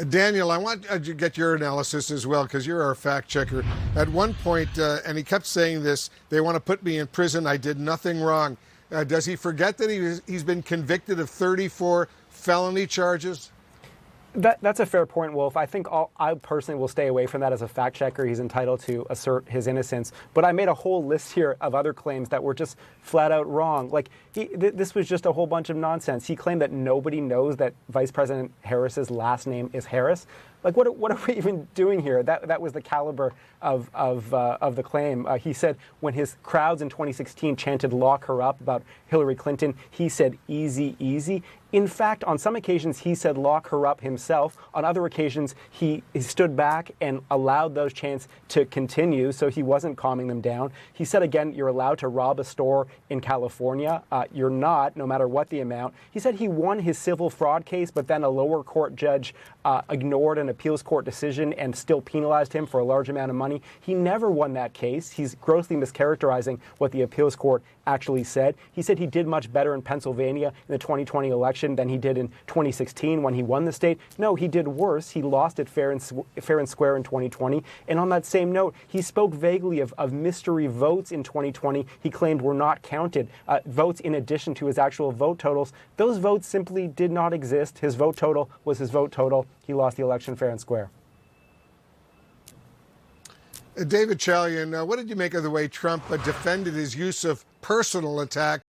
Daniel, I want to get your analysis as well because you're our fact checker. At one point, and he kept saying this, they want to put me in prison. I did nothing wrong. Does he forget that he's been convicted of 34 felony charges? That's a fair point, Wolf. I think I personally will stay away from that as a fact checker. He's entitled to assert his innocence. But I made a whole list here of other claims that were just flat out wrong. Like, this was just a whole bunch of nonsense. He claimed that nobody knows that Vice President Harris's last name is Harris. Like, what are we even doing here? That was the caliber of the claim. He said when his crowds in 2016 chanted "lock her up" about Hillary Clinton, he said "easy, easy." In fact, on some occasions, he said "lock her up" himself. On other occasions, he stood back and allowed those chants to continue, so he wasn't calming them down. He said, again, you're allowed to rob a store in California. You're not, no matter what the amount. He said he won his civil fraud case, but then a lower court judge ignored an appeals court decision and still penalized him for a large amount of money. He never won that case. He's grossly mischaracterizing what the appeals court actually said. He said he did much better in Pennsylvania in the 2020 election than he did in 2016 when he won the state. No, he did worse. He lost it fair and square in 2020. And on that same note, he spoke vaguely of mystery votes in 2020 he claimed were not counted, votes in addition to his actual vote totals. Those votes simply did not exist. His vote total was his vote total. He lost the election fair and square. David Chalian, what did you make of the way Trump defended his use of personal attack